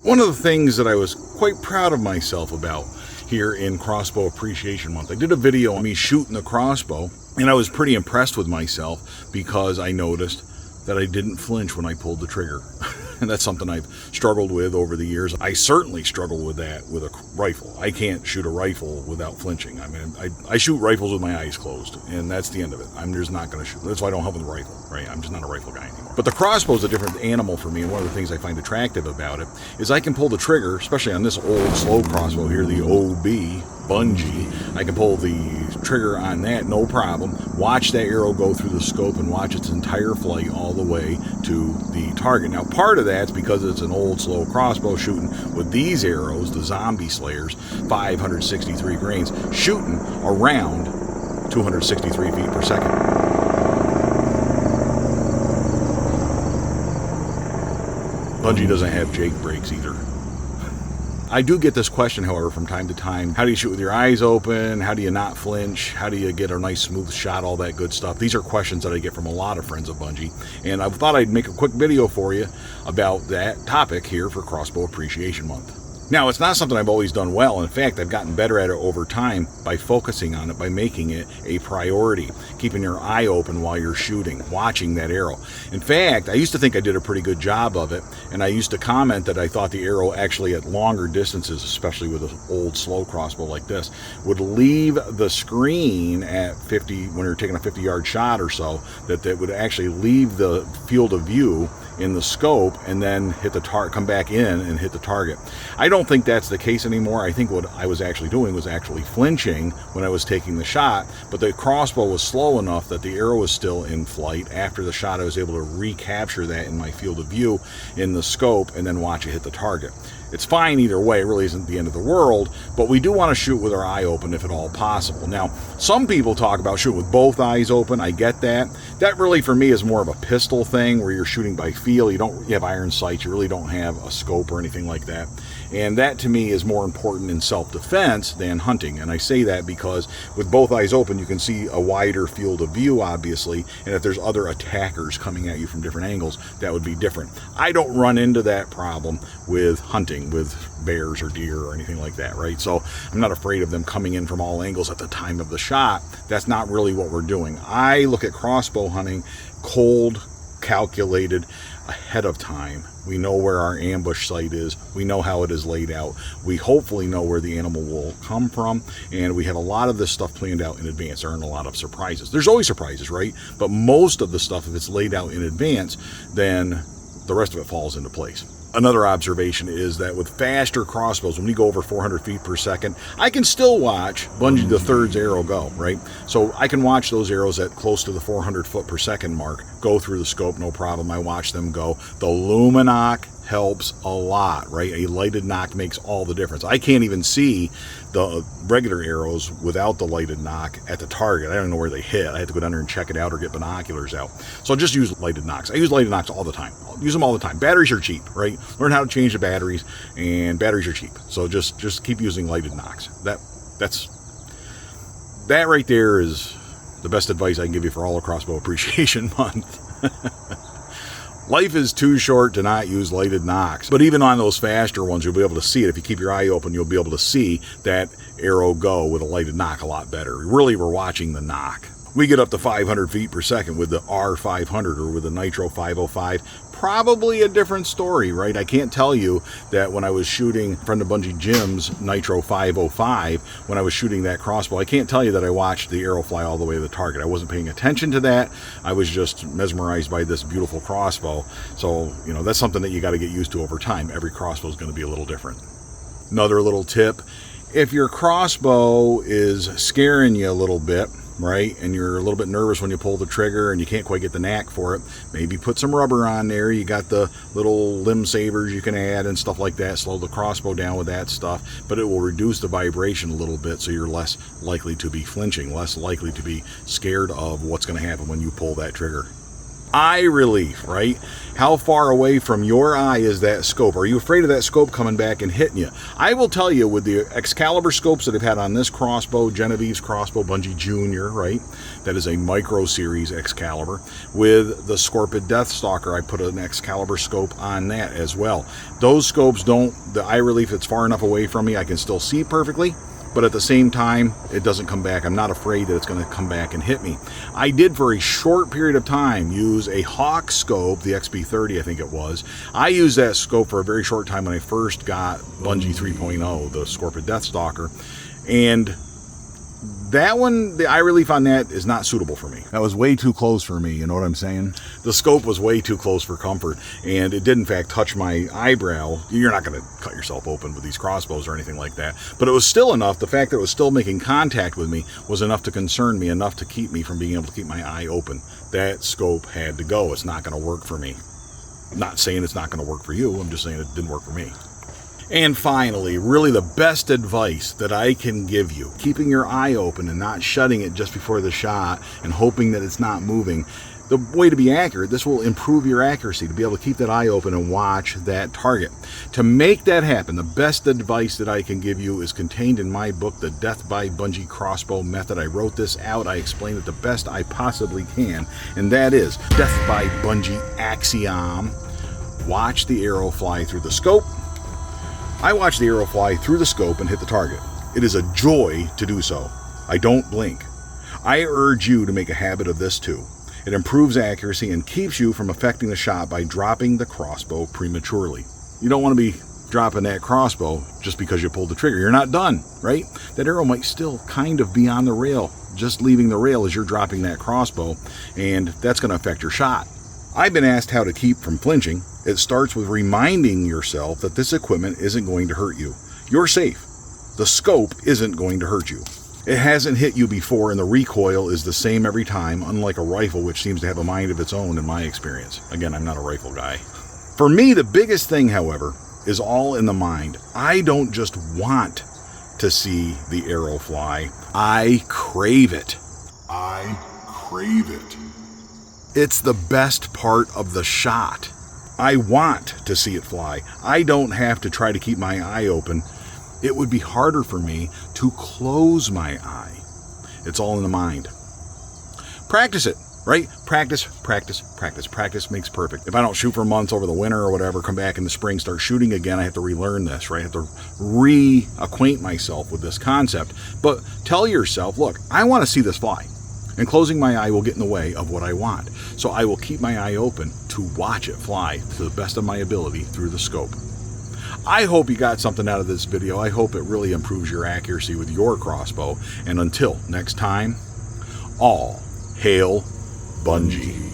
One of the things that I was quite proud of myself about here in Crossbow Appreciation Month, I did a video on me shooting the crossbow, and I was pretty impressed with myself because I noticed that I didn't flinch when I pulled the trigger. And that's something I've struggled with over the years. I certainly struggle with that with a rifle. I can't shoot a rifle without flinching. I mean, I shoot rifles with my eyes closed, and that's the end of it. I'm just not going to shoot. That's why I don't have a rifle, right? I'm just not a rifle guy anymore. But the crossbow is a different animal for me, and one of the things I find attractive about it is I can pull the trigger, especially on this old slow crossbow here, the OB Bunjie. I can pull the trigger on that, no problem. Watch that arrow go through the scope and watch its entire flight all the way to the target. Now, part of that's because it's an old slow crossbow shooting with these arrows, the zombie slayers, 563 grains, shooting around 263 feet per second. Bunjie doesn't have Jake brakes either. I do get this question, however, from time to time. How do you shoot with your eyes open? How do you not flinch? How do you get a nice smooth shot? All that good stuff. These are questions that I get from a lot of Friends of Bunjie, and I thought I'd make a quick video for you about that topic here for Crossbow Appreciation Month. Now, it's not something I've always done well. In fact, I've gotten better at it over time by focusing on it, by making it a priority, keeping your eye open while you're shooting, watching that arrow. In fact, I used to think I did a pretty good job of it, and I used to comment that I thought the arrow actually at longer distances, especially with an old slow crossbow like this, would leave the screen at 50, when you're taking a 50-yard shot or so, that would actually leave the field of view in the scope and then hit the target, come back in and hit the target. I don't think that's the case anymore. I think what I was actually doing was actually flinching when I was taking the shot, but the crossbow was slow enough that the arrow was still in flight. After the shot, I was able to recapture that in my field of view in the scope and then watch it hit the target. It's fine either way. It really isn't the end of the world, but we do want to shoot with our eye open if at all possible. Now, some people talk about shooting with both eyes open. I get that. That really, for me, is more of a pistol thing where you're shooting by feel. You have iron sights. You really don't have a scope or anything like that. And that, to me, is more important in self-defense than hunting. And I say that because with both eyes open, you can see a wider field of view, obviously. And if there's other attackers coming at you from different angles, that would be different. I don't run into that problem with hunting, with bears or deer or anything like that, right? So I'm not afraid of them coming in from all angles at the time of the shot. That's not really what we're doing. I look at crossbow hunting cold, calculated, ahead of time. We know where our ambush site is. We know how it is laid out. We hopefully know where the animal will come from, and we have a lot of this stuff planned out in advance. There aren't a lot of surprises. There's always surprises, right? But most of the stuff, if it's laid out in advance, then the rest of it falls into place. Another observation is that with faster crossbows, when we go over 400 feet per second, I can still watch Bunjie III's arrow go, right? So I can watch those arrows at close to the 400 foot per second mark go through the scope, no problem. I watch them go. The Luminoc helps a lot, right? A lighted knock makes all the difference. I can't even see the regular arrows without the lighted knock at the target. I don't know where they hit. I have to go down there and check it out or get binoculars out. So I'll just use lighted knocks. I use lighted knocks all the time. I'll use them all the time. Batteries are cheap, right? Learn how to change the batteries, and batteries are cheap. So just keep using lighted knocks. That right there is the best advice I can give you for all of Crossbow Appreciation Month. Life is too short to not use lighted knocks. But even on those faster ones, you'll be able to see it. If you keep your eye open, you'll be able to see that arrow go with a lighted knock a lot better. Really, we're watching the knock. We get up to 500 feet per second with the R500 or with the Nitro 505. Probably a different story, right? I can't tell you that when I was shooting Friend of Bunjie Jim's Nitro 505, when I was shooting that crossbow, I can't tell you that I watched the arrow fly all the way to the target. I wasn't paying attention to that. I was just mesmerized by this beautiful crossbow. So, that's something that you got to get used to over time. Every crossbow is going to be a little different. Another little tip, if your crossbow is scaring you a little bit, right, and you're a little bit nervous when you pull the trigger and you can't quite get the knack for it, maybe put some rubber on there. You got the little limb savers you can add and stuff like that. Slow the crossbow down with that stuff, but it will reduce the vibration a little bit, so you're less likely to be flinching, less likely to be scared of what's going to happen when you pull that trigger. Eye relief, right? How far away from your eye is that scope? Are you afraid of that scope coming back and hitting you? I will tell you, with the Excalibur scopes that I've had on this crossbow, Genevieve's crossbow, Bunjie Jr., right? That is a micro series Excalibur. With the Scorpyd Deathstalker, I put an Excalibur scope on that as well. Those scopes don't, the eye relief, it's far enough away from me, I can still see perfectly. But at the same time, it doesn't come back. I'm not afraid that it's going to come back and hit me. I did, for a short period of time, use a hawk scope, the XB30 I think it was. I used that scope for a very short time when I first got Bunjie 3.0, the Scorpyd Deathstalker. And that one, the eye relief on that is not suitable for me. That was way too close for me, you know what I'm saying? The scope was way too close for comfort, and it did in fact touch my eyebrow. You're not going to cut yourself open with these crossbows or anything like that, but it was still enough. The fact that it was still making contact with me was enough to concern me, enough to keep me from being able to keep my eye open. That scope had to go. It's not going to work for me. I'm not saying it's not going to work for you, I'm just saying it didn't work for me. And finally, really the best advice that I can give you, keeping your eye open and not shutting it just before the shot and hoping that it's not moving. The way to be accurate, this will improve your accuracy, to be able to keep that eye open and watch that target. To make that happen, the best advice that I can give you is contained in my book, The Death by Bunjie Crossbow Method. I wrote this out, I explained it the best I possibly can, and that is Death by Bunjie Axiom. Watch the arrow fly through the scope. I watch the arrow fly through the scope and hit the target. It is a joy to do so. I don't blink. I urge you to make a habit of this too. It improves accuracy and keeps you from affecting the shot by dropping the crossbow prematurely. You don't want to be dropping that crossbow just because you pulled the trigger. You're not done, right? That arrow might still kind of be on the rail, just leaving the rail as you're dropping that crossbow, and that's going to affect your shot. I've been asked how to keep from flinching. It starts with reminding yourself that this equipment isn't going to hurt you. You're safe. The scope isn't going to hurt you. It hasn't hit you before, and the recoil is the same every time, unlike a rifle, which seems to have a mind of its own in my experience. Again, I'm not a rifle guy. For me, the biggest thing, however, is all in the mind. I don't just want to see the arrow fly. I crave it. I crave it. It's the best part of the shot. I want to see it fly. I don't have to try to keep my eye open. It would be harder for me to close my eye. It's all in the mind. Practice it, right? Practice, practice, practice. Practice makes perfect. If I don't shoot for months over the winter or whatever, come back in the spring, start shooting again, I have to relearn this, right? I have to reacquaint myself with this concept. But tell yourself, look, I want to see this fly. And closing my eye will get in the way of what I want. So I will keep my eye open to watch it fly to the best of my ability through the scope. I hope you got something out of this video. I hope it really improves your accuracy with your crossbow. And until next time, all hail Bunjie.